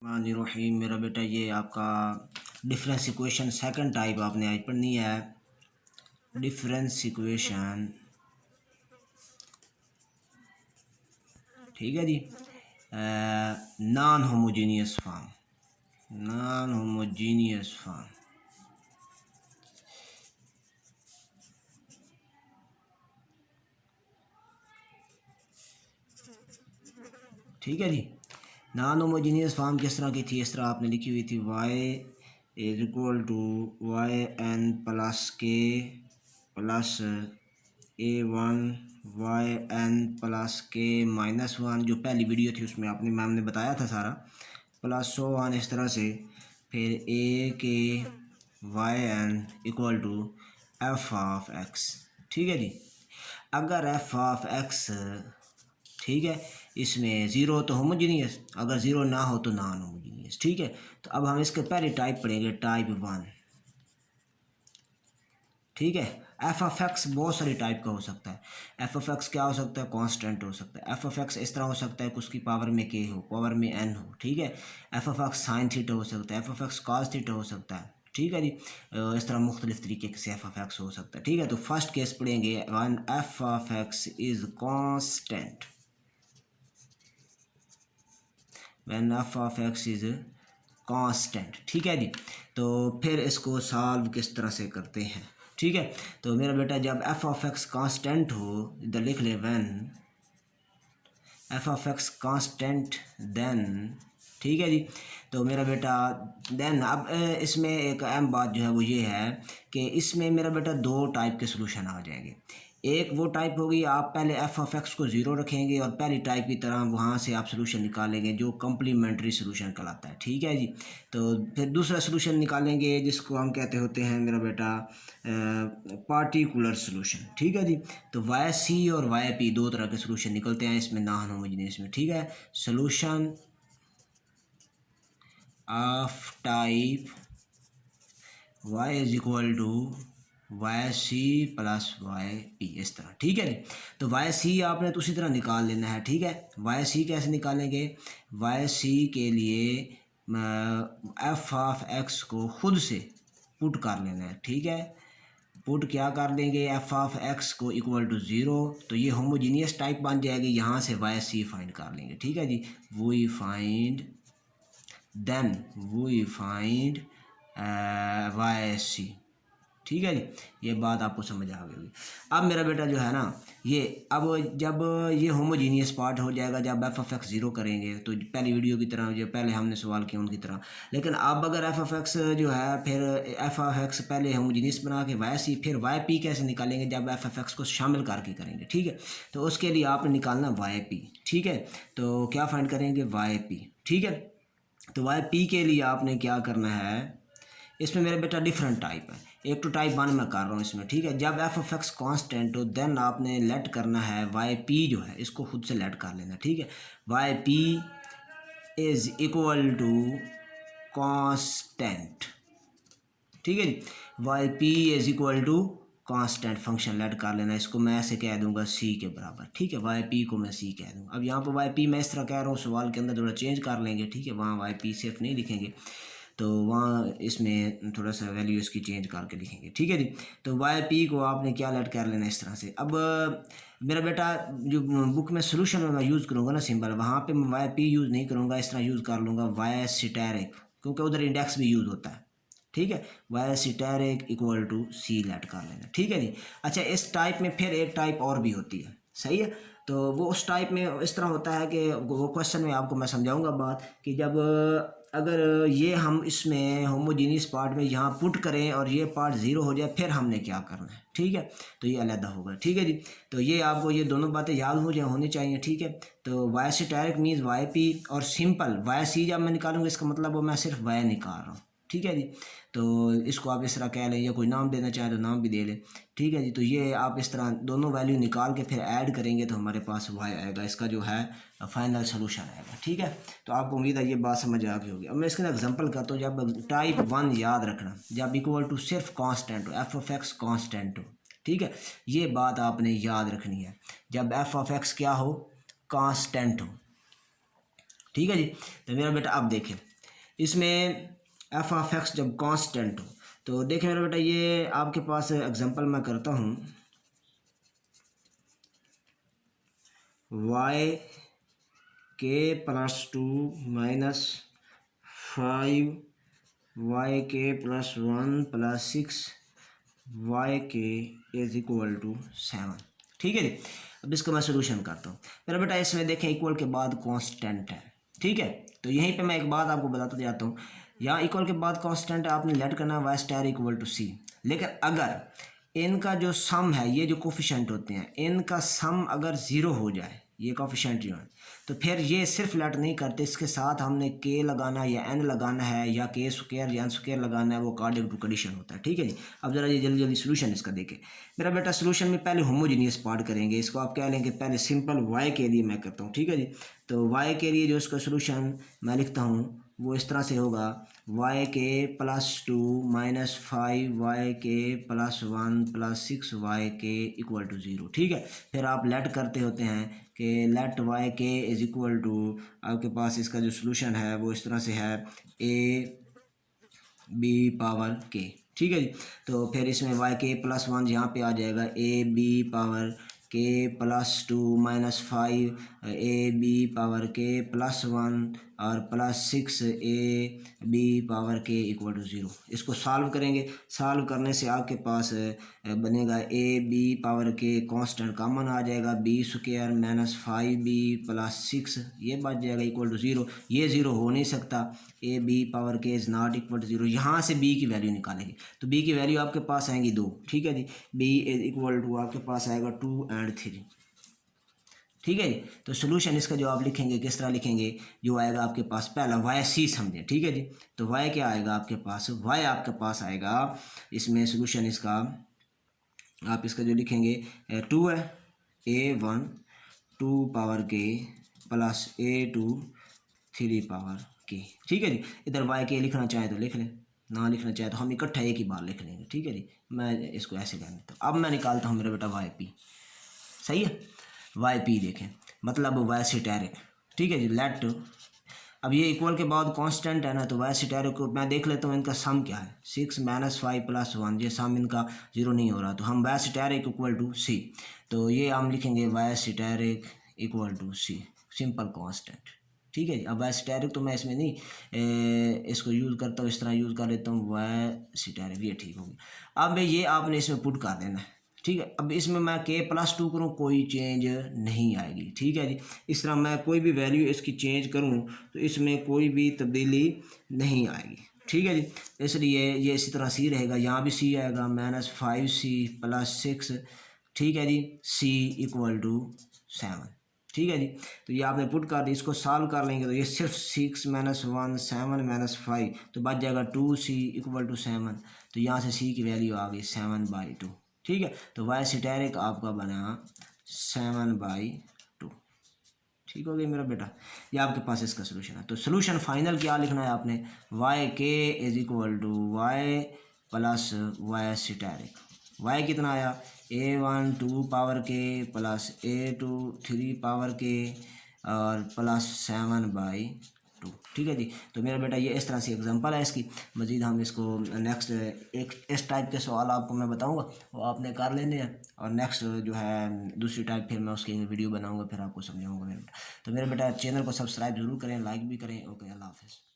रहीम। मेरा बेटा ये आपका डिफरेंस इक्वेशन सेकंड टाइप आपने आज पढ़नी है। डिफरेंस इक्वेशन, ठीक है जी। Non homogeneous form, non homogeneous form, ठीक है जी। नॉन होमोजीनियस फॉर्म किस तरह की थी? इस तरह आपने लिखी हुई थी y is equal to Y N plus K plus a1 Y N plus K minus one. जो पहली वीडियो थी उसमें आपने मैम ने बताया था सारा, प्लस 100 इस तरह से। फिर a k y n equal to f of x, ठीक है जी। अगर एफ ऑफ एक्स, ठीक है, इसमें ज़ीरो तो होमोजीनियस, अगर ज़ीरो ना हो तो नॉन होमोजीनियस, ठीक है। तो अब हम इसके पहले टाइप पढ़ेंगे, टाइप 1, ठीक है। एफ ऑफ एक्स बहुत सारी टाइप का हो सकता है। एफ ऑफ एक्स क्या हो सकता है? कांस्टेंट हो सकता है। एफ ऑफ एक्स इस तरह हो सकता है कि उसकी पावर में के हो, पावर में एन हो, ठीक है। F of x sine theta हो सकता है, F of x cos theta हो सकता है, ठीक है जी। इस तरह मुख्तलिफ तरीके से एफ ऑफ एक्स हो सकता है, ठीक है। तो फर्स्ट केस पढ़ेंगे, one F of x is constant, when F of x is constant, ठीक है जी। तो फिर इसको सॉल्व किस तरह से करते हैं, ठीक है। तो मेरा बेटा जब एफ ऑफ एक्स कांस्टेंट हो, इधर लिख ले, when F of X constant then, ठीक है जी। तो मेरा बेटा देन, अब इसमें एक अहम बात जो है वो ये है कि इसमें मेरा बेटा दो टाइप के सोल्यूशन आ जाएंगे। एक वो टाइप होगी, आप पहले एफ ऑफ एक्स को ज़ीरो रखेंगे और पहली टाइप की तरह वहाँ से आप सोल्यूशन निकालेंगे जो कम्प्लीमेंट्री सोल्यूशन कहलाता है, ठीक है जी। तो फिर दूसरा सोल्यूशन निकालेंगे जिसको हम कहते होते हैं मेरा बेटा पार्टिकुलर सोल्यूशन, ठीक है जी। तो वाई सी और वाई पी दो तरह के सोल्यूशन निकलते हैं इसमें, नॉन होमोजेनियस में, ठीक है। Solution of type Y is equal to Y C plus Y P, इस तरह, ठीक है। तो वाई सी आपने तो उसी तरह निकाल लेना है, ठीक है। वाई सी कैसे निकालेंगे? वाई सी के लिए एफ ऑफ एक्स को खुद से पुट कर लेना है, ठीक है। पुट क्या कर देंगे? एफ ऑफ एक्स को इक्वल टू ज़ीरो, तो ये होमोजीनियस टाइप बन जाएगी। यहाँ से वाई सी फाइंड कर लेंगे, ठीक है जी। We find, then we find Y C, ठीक है जी। ये बात आपको समझ आ गई होगी। अब मेरा बेटा जो है ना, ये अब जब ये होमोजीनियस पार्ट हो जाएगा, जब एफ ऑफ एक्स ज़ीरो करेंगे तो पहली वीडियो की तरह, जो पहले हमने सवाल किया उनकी तरह। लेकिन अब अगर एफ ऑफ एक्स जो है, फिर एफ ऑफ एक्स पहले होमोजीनियस बना के वाई सी, फिर वाई पी कैसे निकालेंगे? जब एफ ऑफ एक्स को शामिल करके करेंगे, ठीक है। तो उसके लिए आपने निकालना वाई पी, ठीक है। तो क्या फाइंड करेंगे? वाई पी, ठीक है। तो वाई पी के लिए आपने क्या करना है? इसमें मेरा बेटा डिफरेंट टाइप है, एक तो टाइप 1 मैं कर रहा हूँ इसमें, ठीक है। जब एफ ऑफ एक्स कॉन्स्टेंट हो देन आपने लेट करना है वाई पी जो है, इसको खुद से लेट कर लेना, ठीक है। Y P is equal to constant, ठीक है जी। Y P is equal to constant, function let कर लेना, इसको मैं ऐसे कह दूंगा सी के बराबर, ठीक है। वाई पी को मैं सी कह दूंगा। अब यहाँ पर वाई पी मैं इस तरह कह रहा हूँ, सवाल के अंदर थोड़ा चेंज कर लेंगे, ठीक है। वहाँ वाई पी सिर्फ नहीं लिखेंगे, तो वहाँ इसमें थोड़ा सा वैल्यू इसकी चेंज करके लिखेंगे, ठीक है जी। तो वाई पी को आपने क्या लेट कर लेना इस तरह से। अब मेरा बेटा जो बुक में सोल्यूशन में मैं यूज़ करूँगा ना सिंबल, वहाँ पे मैं वाई पी यूज़ नहीं करूँगा, इस तरह यूज़ कर लूँगा वाई सिटेरिक, क्योंकि उधर इंडेक्स भी यूज़ होता है, ठीक है। Y asterisk equal to C let कर लेना, ठीक है जी। अच्छा, इस टाइप में फिर एक टाइप और भी होती है, सही है। तो वो उस टाइप में इस तरह होता है कि वो क्वेश्चन में आपको मैं समझाऊंगा बात, कि जब अगर ये हम इसमें होमोजीनियस पार्ट में यहाँ पुट करें और ये पार्ट ज़ीरो हो जाए, फिर हमने क्या करना है, ठीक है। तो ये अलग होगा, ठीक है जी। तो ये आपको ये दोनों बातें याद होनी चाहिए, ठीक है। तो Y C direct means Y P, और सिंपल वाई सी जब मैं निकालूंगा इसका मतलब वो मैं सिर्फ वाई निकाल रहा हूँ, ठीक है जी। तो इसको आप इस तरह कह लें, या कोई नाम देना चाहें तो नाम भी दे लें, ठीक है जी। तो ये आप इस तरह दोनों वैल्यू निकाल के फिर ऐड करेंगे तो हमारे पास वाई आएगा, इसका जो है फाइनल सोल्यूशन आएगा, ठीक है। तो आपको उम्मीद है ये बात समझ आ गई होगी। अब मैं इसके अंदर एग्जांपल करता हूँ। जब टाइप 1 याद रखना, जब इक्वल टू सिर्फ कांस्टेंट हो, एफ ऑफ एक्स कांस्टेंट हो, ठीक है। ये बात आपने याद रखनी है, जब एफ ऑफ एक्स क्या हो? कांस्टेंट हो, ठीक है जी। तो मेरा बेटा अब देखें, इसमें एफ ऑफ एक्स जब कांस्टेंट हो तो देखिए मेरा बेटा, ये आपके पास एग्जांपल मैं करता हूँ। वाई के प्लस 2 माइनस 5 वाई के plus 1 plus 6 Y K is equal to 7। ठीक है जी। अब इसका मैं सोल्यूशन करता हूँ मेरा बेटा। इसमें देखें इक्वल के बाद कांस्टेंट है, ठीक है। तो यहीं पे मैं एक बात आपको बताता जाता हूँ, यहाँ इक्वल के बाद कांस्टेंट है, आपने लेट करना वाई स्टार इक्वल टू सी। लेकिन अगर इनका जो सम है, ये जो कोफिशेंट होते हैं, इनका सम अगर ज़ीरो हो जाए, ये कोफिशेंट जो है, तो फिर ये सिर्फ लेट नहीं करते, इसके साथ हमने के लगाना या एन लगाना है या के स्क्वायर या एन स्क्वायर लगाना है, वो अकॉर्डिंग टू कंडीशन होता है। ठीक है जी। अब जरा ये जल्दी जल्दी सोल्यूशन इसका देखें मेरा बेटा। सोल्यूशन में पहले होमोजीनियस पार्ट करेंगे, इसको आप क्या लेंगे, पहले सिंपल वाई के लिए मैं करता हूँ। ठीक है जी। तो वाई के लिए जो इसका सोल्यूशन मैं लिखता हूँ वो इस तरह से होगा, वाई के प्लस 2 माइनस 5 वाई के प्लस 1 प्लस 6 वाई के इक्वल टू 0। ठीक है। फिर आप लेट करते होते हैं कि late Y K is equal to, आपके पास इसका जो सोल्यूशन है वो इस तरह से है, ए बी पावर के। ठीक है जी। तो फिर इसमें वाई के प्लस 1 यहाँ पे आ जाएगा, A B power K plus 2 minus 5 A B power K plus 1 और plus 6 A B power K equal to 0। इसको सॉल्व करेंगे, सॉल्व करने से आपके पास बनेगा A B power K constant common आ जाएगा, B square minus 5 B plus 6 ये बच जाएगा इक्वल टू 0। ये 0 हो नहीं सकता, ए बी पावर के इज़ नॉट इक्वल टू 0। यहाँ से बी की वैल्यू निकालेंगे तो बी की वैल्यू आपके पास आएंगी 2। ठीक है जी। बी इज इक्वल टू आपके पास आएगा 2 और 3। ठीक है जी। तो सोल्यूशन इसका जो आप लिखेंगे किस तरह लिखेंगे, जो आएगा आपके पास पहला वाई सी समझे। ठीक है जी। तो वाई क्या आएगा आपके पास, वाई आपके पास आएगा इसमें सोल्यूशन इसका, आप इसका जो लिखेंगे 2 है, A1 2 power K plus A2 3 power के। ठीक है जी। इधर वाई के लिखना चाहे तो लिख लें, ना लिखना चाहे तो हम इकट्ठा एक ही बार लिख लेंगे। ठीक है जी। मैं इसको ऐसे कर देता हूँ। अब मैं निकालता हूँ मेरा बेटा वाई पी। सही है। वाई पी देखें मतलब वाई सिटेरिक। ठीक है जी। लेट, अब ये इक्वल के बाद कांस्टेंट है ना, तो वाई सिटेरिक को मैं देख लेता हूँ इनका सम क्या है, 6 माइनस 5 प्लस 1, ये सम इनका 0 नहीं हो रहा, तो हम Y asterisk equal to C. तो ये हम लिखेंगे Y asterisk equal to C, simple constant. ठीक है जी। अब वाई सिटेरिक तो मैं इसमें नहीं इसको यूज़ करता हूँ, इस तरह यूज़ कर लेता हूँ वाई सिटेरिक, ये ठीक हो गया। अब ये आपने इसमें पुट कर देना है। ठीक है। अब इसमें मैं के प्लस 2 करूँ कोई चेंज नहीं आएगी। ठीक है जी। इस तरह मैं कोई भी वैल्यू इसकी चेंज करूँ तो इसमें कोई भी तब्दीली नहीं आएगी। ठीक है जी। इसलिए ये इसी तरह सी रहेगा, यहाँ भी सी आएगा, माइनस 5C प्लस 6। ठीक है जी। सी इक्वल टू 7। ठीक है जी। तो ये आपने पुट कर दी, इसको सॉल्व कर लेंगे तो ये सिर्फ 6 माइनस 1 7 माइनस 5 तो बच जाएगा 2C इक्वल टू 7। तो यहाँ से सी की वैल्यू आ गई 7/2। ठीक है। तो वाई सिटेरिक आपका बना 7/2। ठीक हो गया मेरा बेटा। ये आपके पास इसका सोल्यूशन है। तो सोल्यूशन फाइनल क्या लिखना है आपने, Y K is equal to Y plus Y asterisk. Y कितना आया, A1 2 power K plus A2 3 power के और प्लस 7/2। ठीक है जी। तो मेरा बेटा ये इस तरह से एग्जांपल है इसकी। मज़ीद हम इसको नेक्स्ट एक इस टाइप के सवाल आपको मैं बताऊंगा, वो आपने कर लेने हैं, और नेक्स्ट जो है दूसरी टाइप फिर मैं उसकी वीडियो बनाऊंगा, फिर आपको समझाऊंगा मेरा बेटा। तो मेरे बेटा चैनल को सब्सक्राइब जरूर करें, लाइक भी करें। ओके, अल्लाह हाफिज़।